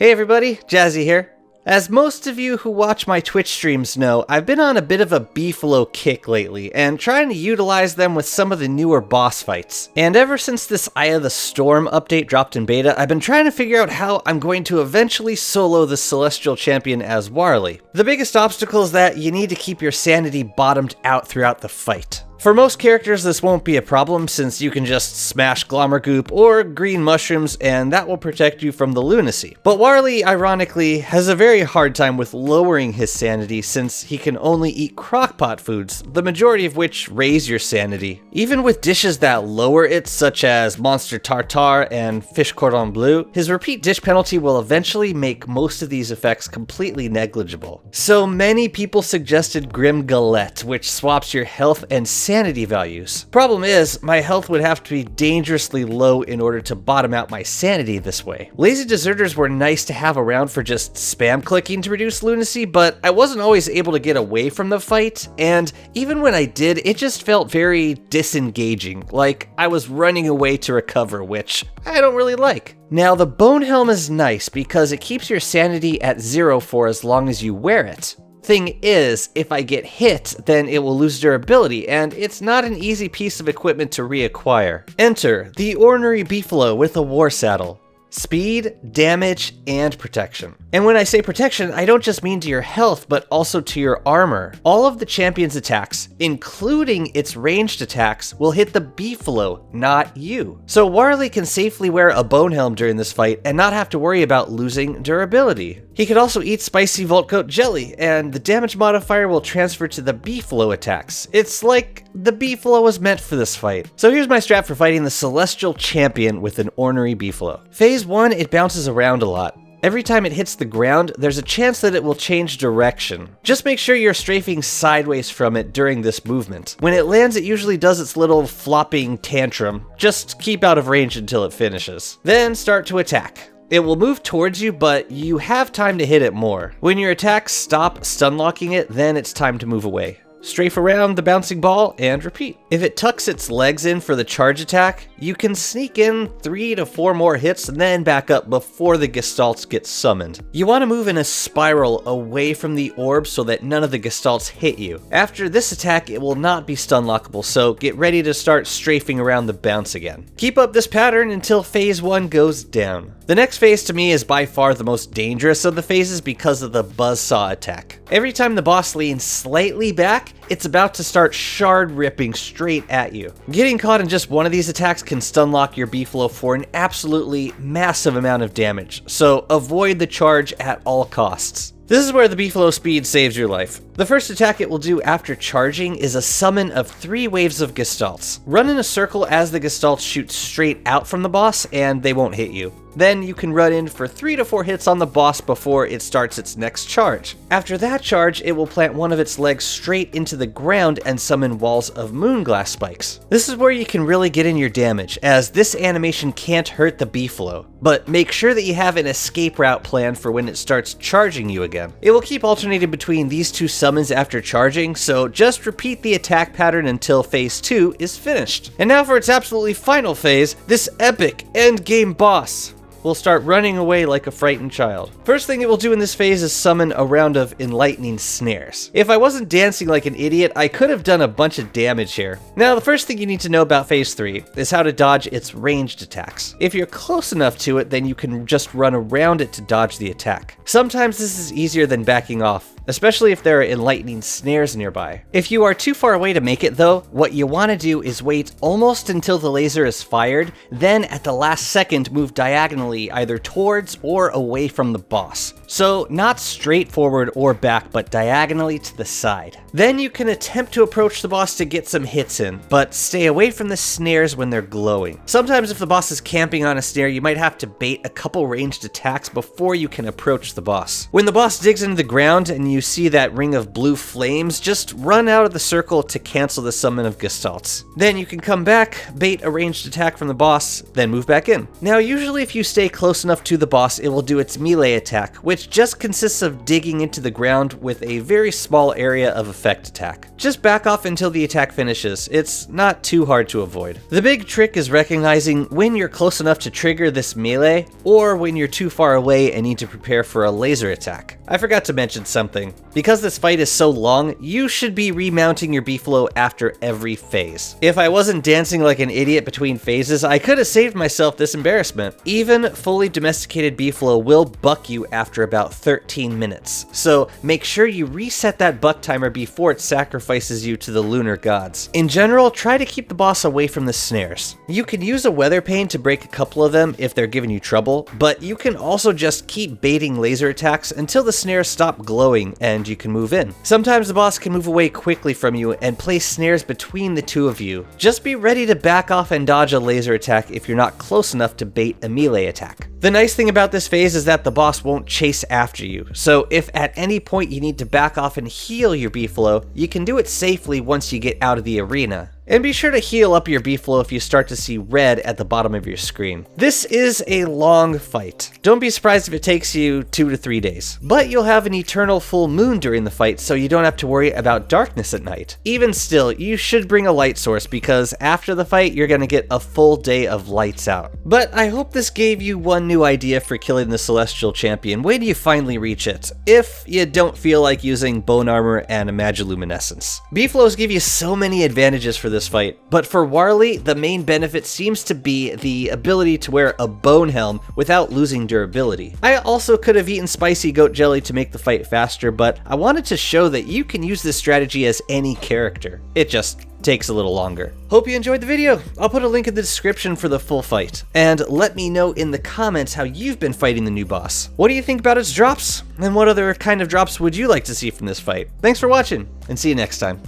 Hey everybody, Jazzy here. As most of you who watch my Twitch streams know, I've been on a bit of a BEEFALO kick lately, and trying to utilize them with some of the newer boss fights. And ever since this Eye of the Storm update dropped in beta, I've been trying to figure out how I'm going to eventually solo the Celestial Champion as Warley. The biggest obstacle is that you need to keep your sanity bottomed out throughout the fight. For most characters, this won't be a problem since you can just smash Glommergoop or green mushrooms and that will protect you from the lunacy. But Warley, ironically, has a very hard time with lowering his sanity since he can only eat crockpot foods, the majority of which raise your sanity. Even with dishes that lower it, such as Monster Tartare and Fish Cordon Bleu, his repeat dish penalty will eventually make most of these effects completely negligible. So many people suggested Grim Galette, which swaps your health and sanity values. Problem is, my health would have to be dangerously low in order to bottom out my sanity this way. Lazy Deserters were nice to have around for just spam clicking to reduce lunacy, but I wasn't always able to get away from the fight, and even when I did, it just felt very disengaging, like I was running away to recover, which I don't really like. Now, the Bone Helm is nice because it keeps your sanity at 0 for as long as you wear it. Thing is, if I get hit, then it will lose durability, and it's not an easy piece of equipment to reacquire. Enter the ornery BEEFALO with a war saddle. Speed, damage, and protection. And when I say protection, I don't just mean to your health, but also to your armor. All of the champion's attacks, including its ranged attacks, will hit the BEEFALO, not you. So Warley can safely wear a bone helm during this fight and not have to worry about losing durability. He could also eat spicy Voltcoat jelly, and the damage modifier will transfer to the BEEFALO attacks. It's like the BEEFALO was meant for this fight. So here's my strat for fighting the Celestial Champion with an ornery BEEFALO. Phase 1, it bounces around a lot. Every time it hits the ground, there's a chance that it will change direction. Just make sure you're strafing sideways from it during this movement. When it lands, it usually does its little flopping tantrum. Just keep out of range until it finishes. Then start to attack. It will move towards you, but you have time to hit it more. When your attacks stop stun locking it, then it's time to move away. Strafe around the bouncing ball and repeat. If it tucks its legs in for the charge attack, you can sneak in 3 to 4 more hits and then back up before the Gestalts get summoned. You want to move in a spiral away from the orb so that none of the Gestalts hit you. After this attack, it will not be stun lockable, so get ready to start strafing around the bounce again. Keep up this pattern until phase 1 goes down. The next phase to me is by far the most dangerous of the phases because of the buzzsaw attack. Every time the boss leans slightly back, it's about to start shard ripping straight at you. Getting caught in just one of these attacks can stun lock your BEEFALO for an absolutely massive amount of damage, so avoid the charge at all costs. This is where the BEEFALO speed saves your life. The first attack it will do after charging is a summon of 3 waves of Gestalts. Run in a circle as the Gestalts shoot straight out from the boss and they won't hit you. Then you can run in for 3 to 4 hits on the boss before it starts its next charge. After that charge, it will plant one of its legs straight into the ground and summon walls of moonglass spikes. This is where you can really get in your damage, as this animation can't hurt the BEEFALO, but make sure that you have an escape route planned for when it starts charging you again. It will keep alternating between these 2 summons after charging, so just repeat the attack pattern until phase 2 is finished. And now for its absolutely final phase, this epic endgame boss will start running away like a frightened child. First thing it will do in this phase is summon a round of enlightening snares. If I wasn't dancing like an idiot, I could have done a bunch of damage here. Now, the first thing you need to know about phase 3 is how to dodge its ranged attacks. If you're close enough to it, then you can just run around it to dodge the attack. Sometimes this is easier than backing off, especially if there are enlightening snares nearby. If you are too far away to make it though, what you want to do is wait almost until the laser is fired, then at the last second move diagonally either towards or away from the boss. So not straight forward or back, but diagonally to the side. Then you can attempt to approach the boss to get some hits in, but stay away from the snares when they're glowing. Sometimes if the boss is camping on a snare, you might have to bait a couple ranged attacks before you can approach the boss. When the boss digs into the ground and you see that ring of blue flames, just run out of the circle to cancel the summon of Gestalts. Then you can come back, bait a ranged attack from the boss, then move back in. Now usually if you stay stay close enough to the boss, it will do its melee attack, which just consists of digging into the ground with a very small area of effect attack. Just back off until the attack finishes. It's not too hard to avoid. The big trick is recognizing when you're close enough to trigger this melee, or when you're too far away and need to prepare for a laser attack. I forgot to mention something. Because this fight is so long, you should be remounting your BEEFALO after every phase. If I wasn't dancing like an idiot between phases, I could have saved myself this embarrassment. Even fully domesticated BEEFALO will buck you after about 13 minutes. So make sure you reset that buck timer before it sacrifices you to the lunar gods. In general, try to keep the boss away from the snares. You can use a weather pane to break a couple of them if they're giving you trouble, but you can also just keep baiting laser attacks until the snares stop glowing and you can move in. Sometimes the boss can move away quickly from you and place snares between the two of you. Just be ready to back off and dodge a laser attack if you're not close enough to bait a melee attack. The nice thing about this phase is that the boss won't chase after you, so if at any point you need to back off and heal your BEEFALO, you can do it safely once you get out of the arena. And be sure to heal up your BEEFALO if you start to see red at the bottom of your screen. This is a long fight. Don't be surprised if it takes you 2 to 3 days. But you'll have an eternal full moon during the fight, so you don't have to worry about darkness at night. Even still, you should bring a light source because after the fight, you're gonna get a full day of lights out. But I hope this gave you one new idea for killing the Celestial Champion when you finally reach it, if you don't feel like using bone armor and Imagoluminescence. BEEFALOs give you so many advantages for this fight, but for Warley, the main benefit seems to be the ability to wear a bone helm without losing durability. I also could have eaten spicy goat jelly to make the fight faster, but I wanted to show that you can use this strategy as any character. It just takes a little longer. Hope you enjoyed the video. I'll put a link in the description for the full fight. And let me know in the comments how you've been fighting the new boss. What do you think about its drops? And what other kind of drops would you like to see from this fight? Thanks for watching, and see you next time.